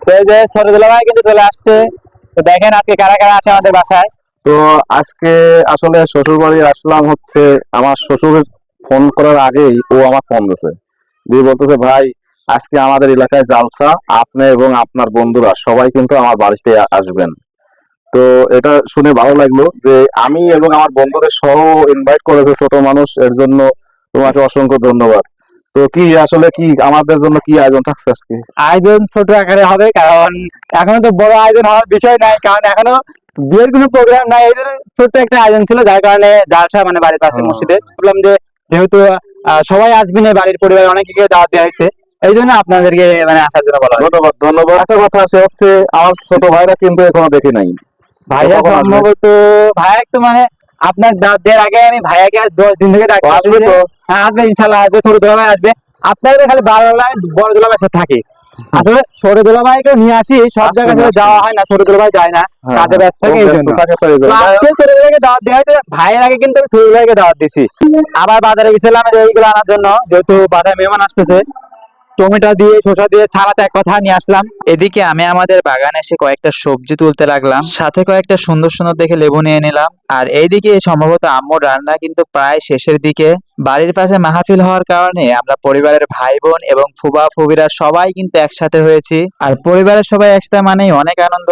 তো এই যে ছোট দুলাভাই কিন্তু চলে আসছে। তো দেখেন আজকে কারা কারা আছে আমাদের বাসায়। তো আজকে আসলে শ্বশুর বাড়ি আসলাম হচ্ছে, আমার শ্বশুর ফোন করার আগেই ও আমার ফোন দিয়েছে, দিয়ে বলতেছে ভাই আজকে আমাদের এলাকায় জালসা, আপনি এবং আপনার বন্ধুরা সবাই কিন্তু আমার বাড়িতে আসবেন। তো এটা শুনে ভালো লাগলো যে আমি এবং আমার বন্ধুদের সহ ইনভাইট করেছে ছোট মানুষ, এর জন্য তোমাকে অসংখ্য ধন্যবাদ। তো কি আসলে কি আমাদের জন্য কি আয়োজন থাকছে আজকে? আয়োজন ছোট আকারে হবে, কারণ এখনো তো বড় আয়োজন হওয়ার বিষয় নাই, কারণ এখনো বিয়ের কোনো প্রোগ্রাম নাই। এই জন্য ছোট্ট একটা আয়োজন ছিল, যার কারণে জালসা মানে বাড়ির পাশে হ্যাঁ, মসজিদে বললাম যে যেহেতু সবাই আসবে না, বাড়ির পরিবারের অনেকে দাওয়াত দেওয়া হয়েছে, এই জন্য আপনাদেরকে মানে আসার জন্য বলা হয়েছে। ধন্যবাদ ধন্যবাদ। একটা কথা সে হচ্ছে আমার ছোট ভাইরা কিন্তু এখনো দেখি নাই। তো ভাইয়া কখন আসবে? সম্ভবত, ভাইয়া একটু মানে আপনার দাওয়াত দেওয়ার আগে আমি ভাইয়াকে আজ 10 দিন থেকে ও ডাকতেছি আসবে যে তো? হ্যাঁ আসবে, ইনশাল্লাহ আসবে, ছোট দুলাভাই আসবে। আপনাদের খালি ভালো লাগলে আমি বড় দুলাভাইয়ের সাথে থাকি। আসলে ছোট দুলাভাইকে নিয়ে আসি, সব জায়গায় আসবেন আসলে আসবেন। যাওয়া হয় না, ছোট দুলাভাই যায় না, হ্যাঁ কাজে হ্যাঁ, ব্যস্ত ও থাকে এই ব্যস্ত জন্য। থাকে তো এই তো জন্য। আজকে ছোট দুলাভাইকে দাওয়াত দেওয়া হয়েছে, ভাইয়ের আগে কিন্তু আমি ছোট দুলাভাইকে দাওয়াত দিছি। আবার বাজারে গেছিলাম এই যে এইগুলো আনার জন্য, যেহেতু বাজারে মেহমান আসতেছে, টমেটো দিয়ে শসা দিয়ে সালাদ এক কথা নিয়ে আসলাম। এদিকে আমি আমাদের বাগানে এসে কয়েকটা সবজি তুলতে লাগলাম, সাথে কয়েকটা সুন্দর সুন্দর দেখে লেবু নিয়ে নিলাম। আর এইদিকে সম্ভবত আম্মুর রান্না কিন্তু প্রায় শেষের দিকে। বাড়ির পাশে মাহফিল হওয়ার কারণে আমরা পরিবারের ভাই বোন এবং ফুবা ফুবিরা সবাই কিন্তু একসাথে হয়েছি। আর পরিবারের সবাই একসাথে মানেই অনেক আনন্দ।